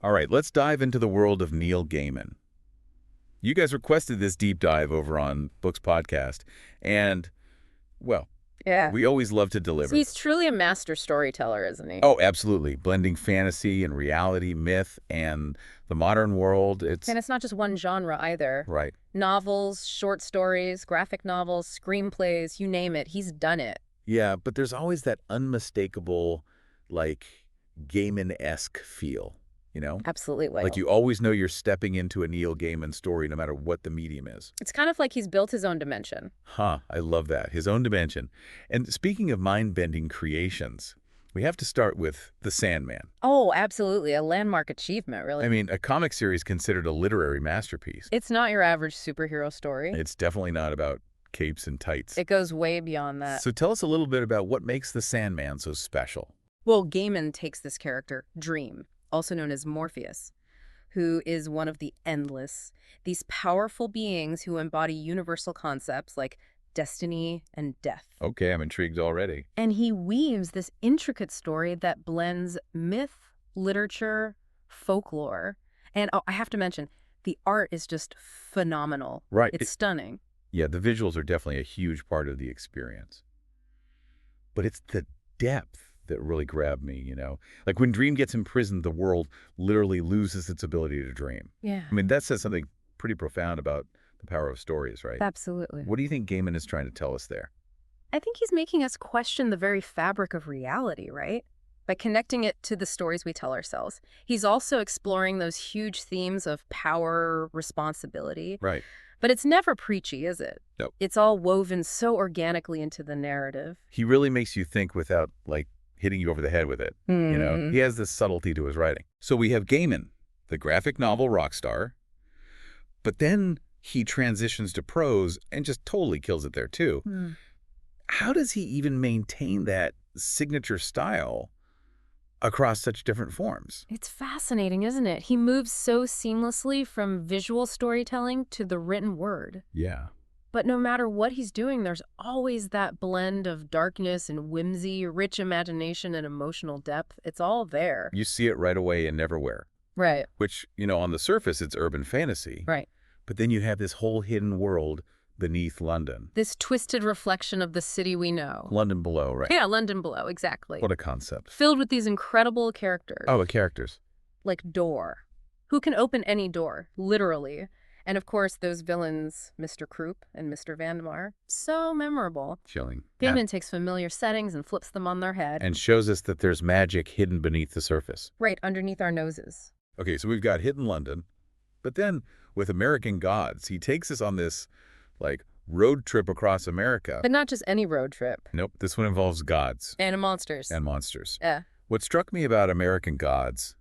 All right, let's dive into the world of Neil Gaiman. You guys requested this deep dive over on Books Podcast, and, well, Yeah. we always love to deliver. He's truly a master storyteller, isn't he? Oh, absolutely. Blending fantasy and reality, myth, and the modern world. And it's not just one genre either. Right. Novels, short stories, graphic novels, screenplays, you name it, he's done it. Yeah, but there's always that unmistakable, like, Gaiman-esque feel, you know? Absolutely. Like you always know you're stepping into a Neil Gaiman story no matter what the medium is. It's kind of like he's built his own dimension. Huh, I love that. His own dimension. And speaking of mind-bending creations, we have to start with The Sandman. Oh, absolutely. A landmark achievement, really. I mean, a comic series considered a literary masterpiece. It's not your average superhero story. It's definitely not about capes and tights. It goes way beyond that. So tell us a little bit about what makes The Sandman so special. Well, Gaiman takes this character, Dream, also known as Morpheus, who is one of the endless, these powerful beings who embody universal concepts like destiny and death. Okay, I'm intrigued already. And he weaves this intricate story that blends myth, literature, folklore, and I have to mention, the art is just phenomenal. Right. It's stunning. Yeah, the visuals are definitely a huge part of the experience. But it's the depth that really grabbed me, you know? Like when Dream gets imprisoned, the world literally loses its ability to dream. Yeah. I mean, that says something pretty profound about the power of stories, right? Absolutely. What do you think Gaiman is trying to tell us there? I think he's making us question the very fabric of reality, right? By connecting it to the stories we tell ourselves. He's also exploring those huge themes of power, responsibility. Right. But it's never preachy, is it? No. It's all woven so organically into the narrative. He really makes you think without, like, hitting you over the head with it. You know, he has this subtlety to his writing. So we have Gaiman, the graphic novel rock star, but then he transitions to prose and just totally kills it there too. How does he even maintain that signature style across such different forms? It's fascinating, isn't it? He moves so seamlessly from visual storytelling to the written word. Yeah. But no matter what he's doing, there's always that blend of darkness and whimsy, rich imagination and emotional depth. It's all there. You see it right away in Neverwhere. Right. Which, you know, on the surface, it's urban fantasy. Right. But then you have this whole hidden world beneath London. This twisted reflection of the city we know. London below, right? Yeah, London below, exactly. What a concept. Filled with these incredible characters. Oh, the characters. Like Door, who can open any door, literally. And of course, those villains, Mr. Croup and Mr. Vandemar, so memorable. Chilling. Gaiman takes familiar settings and flips them on their head. And shows us that there's magic hidden beneath the surface. Right underneath our noses. Okay, so we've got hidden London, but then with American Gods, he takes us on this, like, road trip across America. But not just any road trip. Nope, this one involves gods. And monsters. And monsters. Yeah. What struck me about American Gods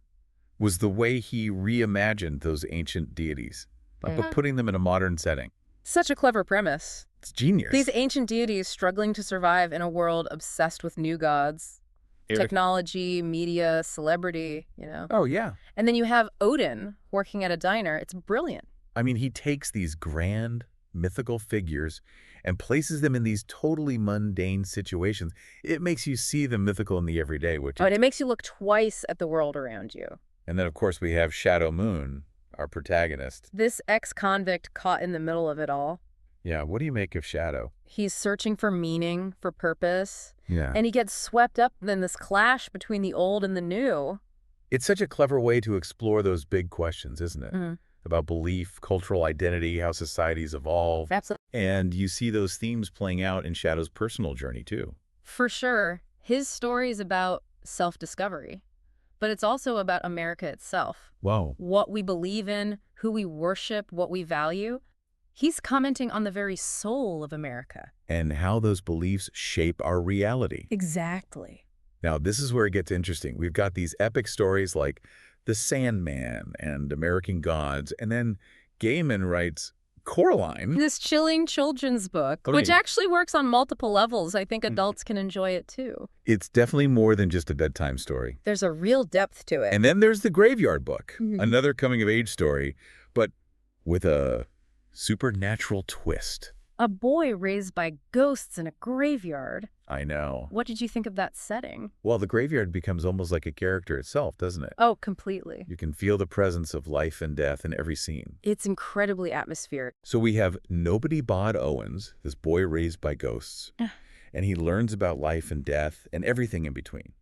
was the way he reimagined those ancient deities, but putting them in a modern setting. Such a clever premise. It's genius. These ancient deities struggling to survive in a world obsessed with new gods. Technology, media, celebrity, you know. Oh, yeah. And then you have Odin working at a diner. It's brilliant. I mean, he takes these grand, mythical figures and places them in these totally mundane situations. It makes you see the mythical in the everyday, which and it makes you look twice at the world around you. And then, of course, we have Shadow Moon, our protagonist. This ex-convict caught in the middle of it all. Yeah, what do you make of Shadow? He's searching for meaning, for purpose. Yeah. And he gets swept up in this clash between the old and the new. It's such a clever way to explore those big questions, isn't it? About belief, cultural identity, how societies evolve. Absolutely. And you see those themes playing out in Shadow's personal journey, too. For sure. His story is about self-discovery. But it's also about America itself. Whoa. What we believe in, who we worship, what we value. He's commenting on the very soul of America. And how those beliefs shape our reality. Exactly. Now, this is where it gets interesting. We've got these epic stories like The Sandman and American Gods, and then Gaiman writes Coraline. This chilling children's book, which actually works on multiple levels. I think adults can enjoy it too. It's definitely more than just a bedtime story. There's a real depth to it. And then there's The Graveyard Book, another coming-of-age story, but with a supernatural twist. A boy raised by ghosts in a graveyard. I know. What did you think of that setting? Well, the graveyard becomes almost like a character itself, doesn't it? Oh, completely. You can feel the presence of life and death in every scene. It's incredibly atmospheric. So we have nobody Bod Owens, this boy raised by ghosts, and he learns about life and death and everything in between,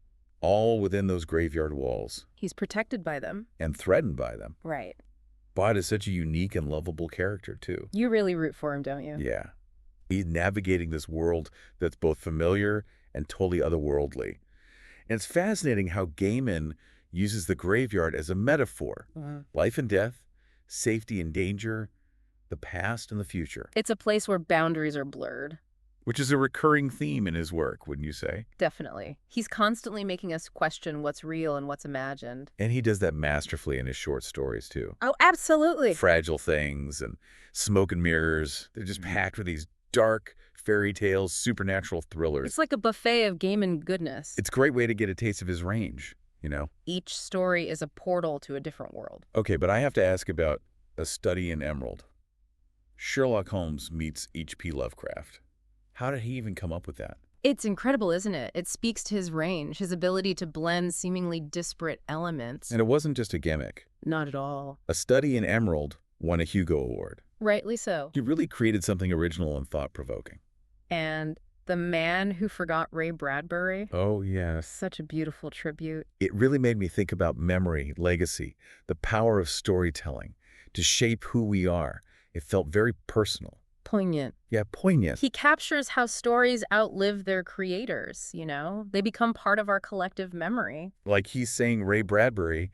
all within those graveyard walls. He's protected by them. And threatened by them. Right. Bod is such a unique and lovable character, too. You really root for him, don't you? Yeah. He's navigating this world that's both familiar and totally otherworldly. And it's fascinating how Gaiman uses the graveyard as a metaphor. Life and death, safety and danger, the past and the future. It's a place where boundaries are blurred. Which is a recurring theme in his work, wouldn't you say? Definitely. He's constantly making us question what's real and what's imagined. And he does that masterfully in his short stories, too. Oh, absolutely. Fragile Things and Smoke and Mirrors. They're just packed with these dark fairy tales, supernatural thrillers. It's like a buffet of Gaiman goodness. It's a great way to get a taste of his range, you know? Each story is a portal to a different world. Okay, but I have to ask about A Study in Emerald. Sherlock Holmes meets H.P. Lovecraft. How did he even come up with that? It's incredible, isn't it? It speaks to his range, his ability to blend seemingly disparate elements. And it wasn't just a gimmick. Not at all. A Study in Emerald won a Hugo Award. Rightly so. He really created something original and thought-provoking. And The Man Who Forgot Ray Bradbury. Oh, yes. Such a beautiful tribute. It really made me think about memory, legacy, the power of storytelling to shape who we are. It felt very personal. Poignant. Yeah, poignant. He captures how stories outlive their creators, you know? They become part of our collective memory. Like he's saying Ray Bradbury,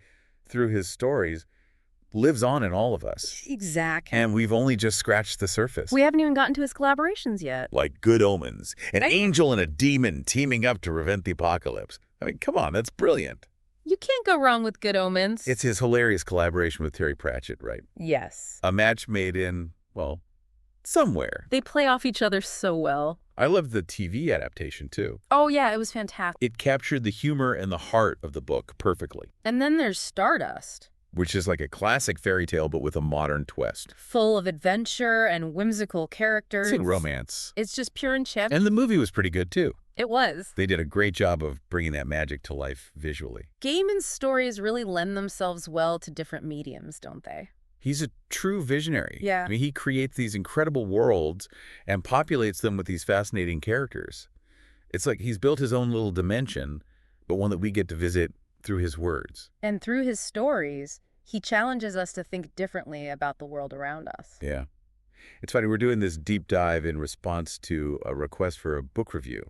through his stories, lives on in all of us. Exactly. And we've only just scratched the surface. We haven't even gotten to his collaborations yet. Like Good Omens, an angel and a demon teaming up to prevent the apocalypse. I mean, come on, that's brilliant. You can't go wrong with Good Omens. It's his hilarious collaboration with Terry Pratchett, right? Yes. A match made in, well, somewhere. They play off each other so well. I loved the TV adaptation, too. Oh, yeah, it was fantastic. It captured the humor and the heart of the book perfectly. And then there's Stardust. Which is like a classic fairy tale, but with a modern twist. Full of adventure and whimsical characters. It's in romance. It's just pure enchantment. And the movie was pretty good, too. It was. They did a great job of bringing that magic to life visually. Gaiman's stories really lend themselves well to different mediums, don't they? He's a true visionary. Yeah. I mean, he creates these incredible worlds and populates them with these fascinating characters. It's like he's built his own little dimension, but one that we get to visit through his words. And through his stories, he challenges us to think differently about the world around us. Yeah. It's funny, we're doing this deep dive in response to a request for a book review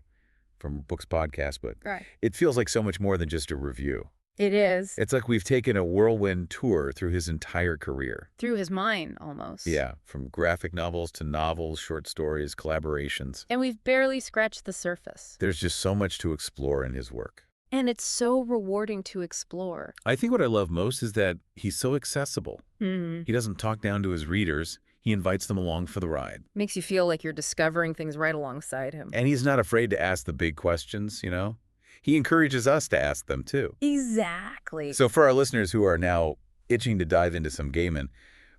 from Books Podcast, but it feels like so much more than just a review. It is. It's like we've taken a whirlwind tour through his entire career. Through his mind, almost. Yeah, from graphic novels to novels, short stories, collaborations. And we've barely scratched the surface. There's just so much to explore in his work. And it's so rewarding to explore. I think what I love most is that he's so accessible. He doesn't talk down to his readers. He invites them along for the ride. Makes you feel like you're discovering things right alongside him. And he's not afraid to ask the big questions, you know? He encourages us to ask them, too. Exactly. So for our listeners who are now itching to dive into some Gaiman,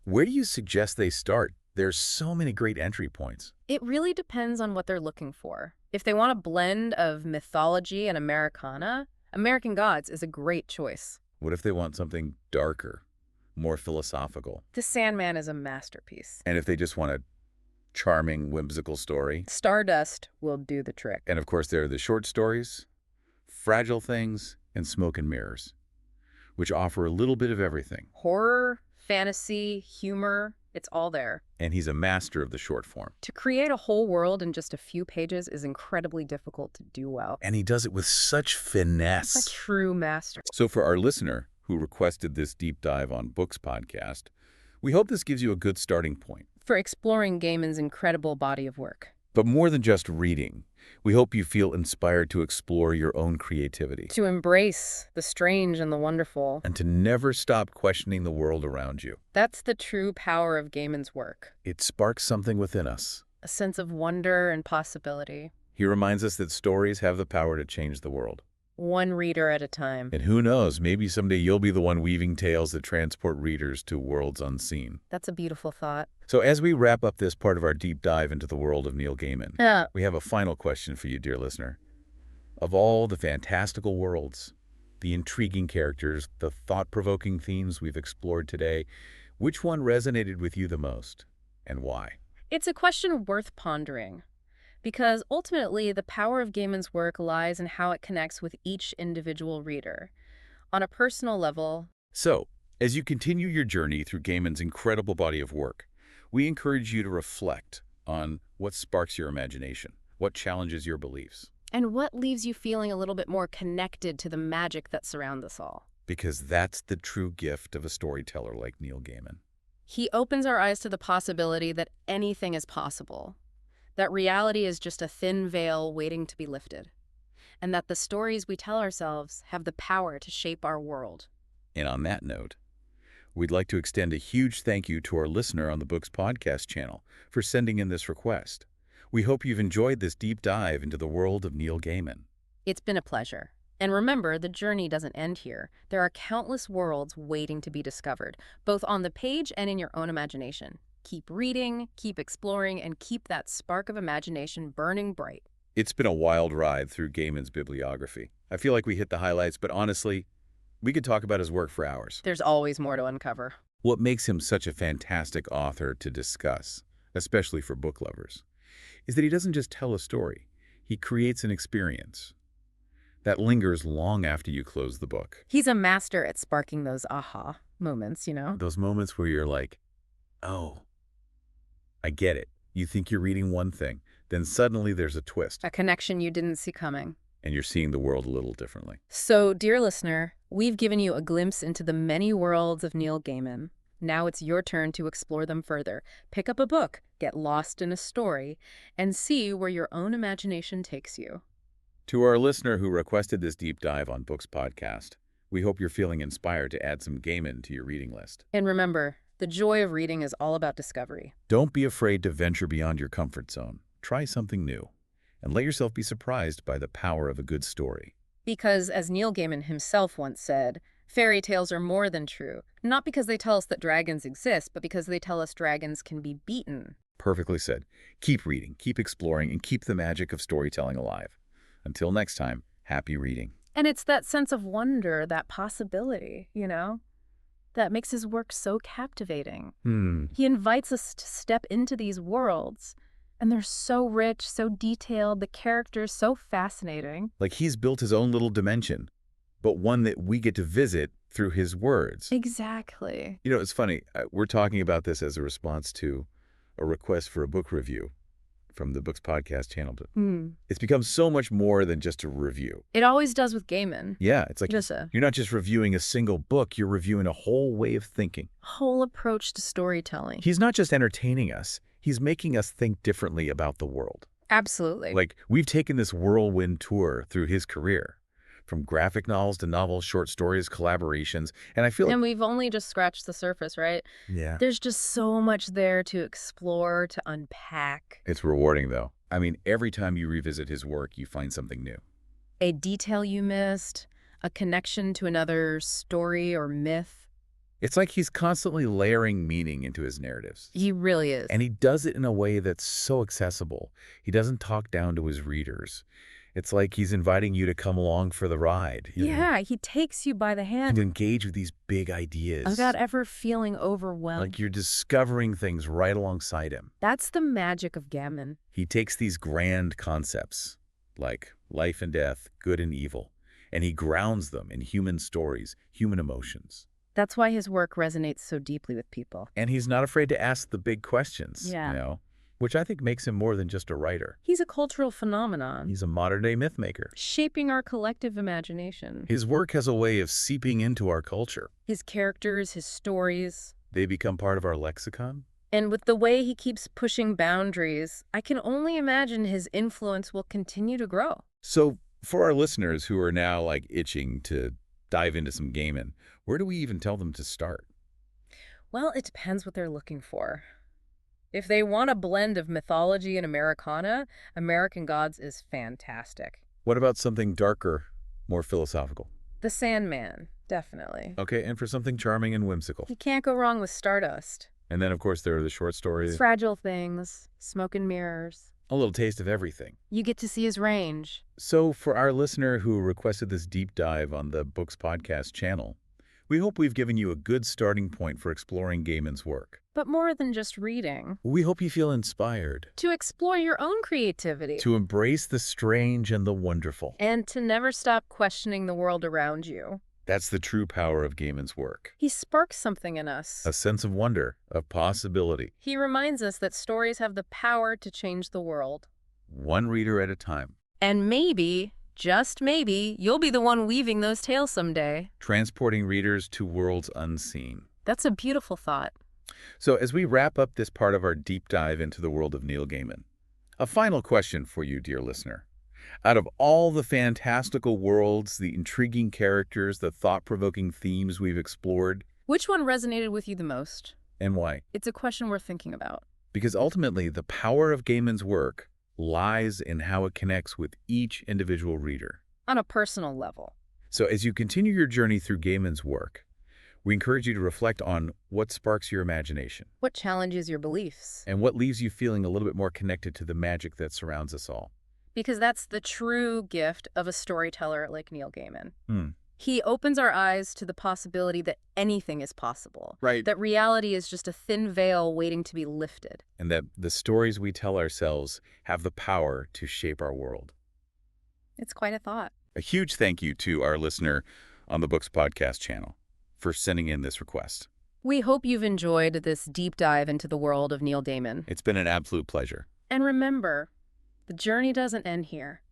where do you suggest they start? There's so many great entry points. It really depends on what they're looking for. If they want a blend of mythology and Americana, American Gods is a great choice. What if they want something darker, more philosophical? The Sandman is a masterpiece. And if they just want a charming, whimsical story? Stardust will do the trick. And of course, there are the short stories, Fragile Things, and Smoke and Mirrors, which offer a little bit of everything. Horror, fantasy, humor, it's all there. And he's a master of the short form. To create a whole world in just a few pages is incredibly difficult to do well. And he does it with such finesse. A true master. So for our listener who requested this deep dive on Books Podcast, we hope this gives you a good starting point. For exploring Gaiman's incredible body of work. But more than just reading, we hope you feel inspired to explore your own creativity. To embrace the strange and the wonderful. And to never stop questioning the world around you. That's the true power of Gaiman's work. It sparks something within us. A sense of wonder and possibility. He reminds us that stories have the power to change the world. one reader at a time. And who knows, maybe someday you'll be the one weaving tales that transport readers to worlds unseen. That's a beautiful thought. So as we wrap up this part of our deep dive into the world of Neil Gaiman, Yeah. we have a final question for you, dear listener. Of all the fantastical worlds, the intriguing characters, the thought-provoking themes we've explored today, which one resonated with you the most, and why? It's a question worth pondering, because ultimately the power of Gaiman's work lies in how it connects with each individual reader. On a personal level, So, as you continue your journey through Gaiman's incredible body of work, we encourage you to reflect on what sparks your imagination, what challenges your beliefs. and what leaves you feeling a little bit more connected to the magic that surrounds us all. Because that's the true gift of a storyteller like Neil Gaiman. He opens our eyes to the possibility that anything is possible, that reality is just a thin veil waiting to be lifted, and that the stories we tell ourselves have the power to shape our world. And on that note, we'd like to extend a huge thank you to our listener on the Books Podcast channel for sending in this request. We hope you've enjoyed this deep dive into the world of Neil Gaiman. It's been a pleasure. And remember, the journey doesn't end here. There are countless worlds waiting to be discovered, both on the page and in your own imagination. Keep reading, keep exploring, and keep that spark of imagination burning bright. It's been a wild ride through Gaiman's bibliography. I feel like we hit the highlights, but honestly, we could talk about his work for hours. There's always more to uncover. What makes him such a fantastic author to discuss, especially for book lovers, is that he doesn't just tell a story. He creates an experience that lingers long after you close the book. He's a master at sparking those aha moments, Those moments where you're like, oh, I get it. You think you're reading one thing, then suddenly there's a twist, A connection you didn't see coming. and you're seeing the world a little differently. So, dear listener, we've given you a glimpse into the many worlds of Neil Gaiman. Now it's your turn to explore them further. Pick up a book, get lost in a story, and see where your own imagination takes you. To our listener who requested this deep dive on Books Podcast, we hope you're feeling inspired to add some Gaiman to your reading list. And remember, the joy of reading is all about discovery. Don't be afraid to venture beyond your comfort zone. Try something new, and let yourself be surprised by the power of a good story. Because, as Neil Gaiman himself once said, fairy tales are more than true, not because they tell us that dragons exist, but because they tell us dragons can be beaten. Perfectly said. Keep reading, keep exploring, and keep the magic of storytelling alive. Until next time, happy reading. And it's that sense of wonder, that possibility, that makes his work so captivating. He invites us to step into these worlds, and they're so rich, so detailed, the characters so fascinating. Like he's built his own little dimension, but one that we get to visit through his words. Exactly. It's funny. We're talking about this as a response to a request for a book review from the Books Podcast channel. It's become so much more than just a review. It always does with Gaiman. Yeah, it's like Just you're not just reviewing a single book, you're reviewing a whole way of thinking. whole approach to storytelling. He's not just entertaining us, he's making us think differently about the world. Absolutely. Like, we've taken this whirlwind tour through his career, from graphic novels to novels, short stories, collaborations, and I feel like... And we've only just scratched the surface, right? Yeah. There's just so much there to explore, to unpack. It's rewarding, though. I mean, every time you revisit his work, you find something new. A detail you missed, a connection to another story or myth. It's like he's constantly layering meaning into his narratives. He really is. And he does it in a way that's so accessible. He doesn't talk down to his readers. It's like he's inviting you to come along for the ride. Yeah, he takes you by the hand And engage with these big ideas. without ever feeling overwhelmed. Like you're discovering things right alongside him. That's the magic of Gaiman. He takes these grand concepts, like life and death, good and evil, and he grounds them in human stories, human emotions. That's why his work resonates so deeply with people. And he's not afraid to ask the big questions, Yeah. Which I think makes him more than just a writer. He's a cultural phenomenon, He's a modern-day myth maker. shaping our collective imagination. His work has a way of seeping into our culture. His characters, his stories. They become part of our lexicon. And with the way he keeps pushing boundaries, I can only imagine his influence will continue to grow. So for our listeners who are now itching to dive into some Gaiman, where do we even tell them to start? Well, it depends what they're looking for. If they want a blend of mythology and Americana, American Gods is fantastic. What about something darker, More philosophical. The Sandman, definitely. Okay, and for something charming and whimsical. You can't go wrong with Stardust. And then, of course, there are the short stories. Fragile Things, Smoke and Mirrors. A little taste of everything. You get to see his range. So for our listener who requested this deep dive on the Books Podcast channel, we hope we've given you a good starting point for exploring Gaiman's work. But more than just reading. We hope you feel inspired. To explore your own creativity. To embrace the strange and the wonderful. And to never stop questioning the world around you. That's the true power of Gaiman's work. He sparks something in us. A sense of wonder, of possibility. He reminds us that stories have the power to change the world. One reader at a time. And maybe, just maybe, you'll be the one weaving those tales someday. Transporting readers to worlds unseen. That's a beautiful thought. So as we wrap up this part of our deep dive into the world of Neil Gaiman, a final question for you, dear listener. Out of all the fantastical worlds, the intriguing characters, the thought-provoking themes we've explored, which one resonated with you the most? And why? It's a question worth thinking about. Because ultimately, the power of Gaiman's work lies in how it connects with each individual reader. On a personal level. So as you continue your journey through Gaiman's work, we encourage you to reflect on what sparks your imagination. What challenges your beliefs. And what leaves you feeling a little bit more connected to the magic that surrounds us all. Because that's the true gift of a storyteller like Neil Gaiman. Hmm. He opens our eyes to the possibility that anything is possible. Right. That reality is just a thin veil waiting to be lifted. And that the stories we tell ourselves have the power to shape our world. It's quite a thought. A huge thank you to our listener on the Books Podcast channel for sending in this request. We hope you've enjoyed this deep dive into the world of Neil Gaiman. It's been an absolute pleasure. And remember, the journey doesn't end here.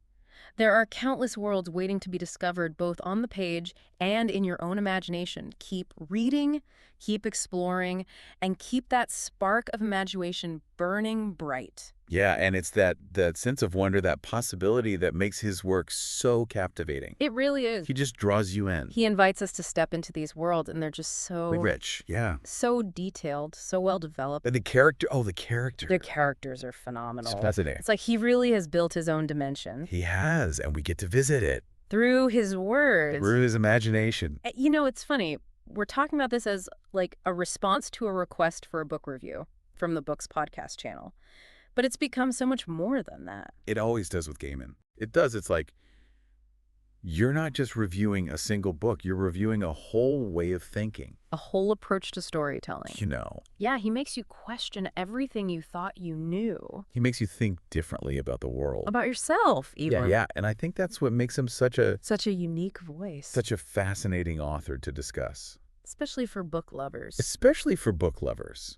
There are countless worlds waiting to be discovered both on the page and in your own imagination. Keep reading, keep exploring, and keep that spark of imagination burning bright. Yeah, and it's that sense of wonder, that possibility that makes his work so captivating. It really is. He just draws you in. He invites us to step into these worlds, and they're just so rich. Yeah. So detailed, so well developed. And the character, the character. The characters are phenomenal. It's fascinating. It's like he really has built his own dimension. He has, and we get to visit it. Through his words. Through his imagination. You know, it's funny. We're talking about this as like a response to a request for a book review from the Books Podcast channel. But it's become so much more than that. It always does with Gaiman. It does. It's like you're not just reviewing a single book. You're reviewing a whole way of thinking. A whole approach to storytelling. You know. Yeah, he makes you question everything you thought you knew. He makes you think differently about the world. About yourself, even. Yeah. And I think that's what makes him such a unique voice. Such a fascinating author to discuss. Especially for book lovers. Especially for book lovers.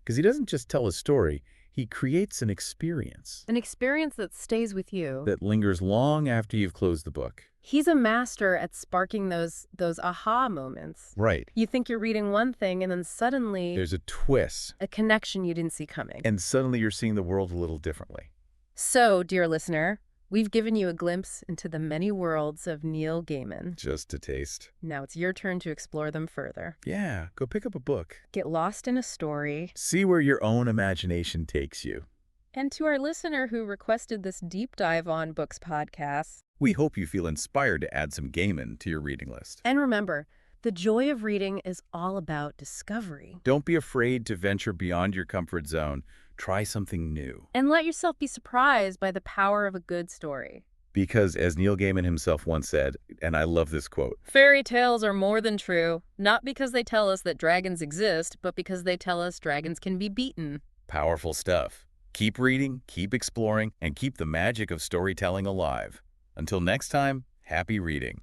Because he doesn't just tell a story. He creates an experience. An experience that stays with you. That lingers long after you've closed the book. He's a master at sparking those aha moments. Right. You think you're reading one thing, and then suddenly there's a twist. A connection you didn't see coming. And suddenly you're seeing the world a little differently. So, dear listener, we've given you a glimpse into the many worlds of Neil Gaiman. Just a taste. Now it's your turn to explore them further. Yeah, go pick up a book. Get lost in a story. See where your own imagination takes you. And to our listener who requested this deep dive on Books Podcasts, we hope you feel inspired to add some Gaiman to your reading list. And remember, the joy of reading is all about discovery. Don't be afraid to venture beyond your comfort zone. Try something new. And let yourself be surprised by the power of a good story. Because as Neil Gaiman himself once said, and I love this quote, fairy tales are more than true, not because they tell us that dragons exist, but because they tell us dragons can be beaten. Powerful stuff. Keep reading, keep exploring, and keep the magic of storytelling alive. Until next time, happy reading.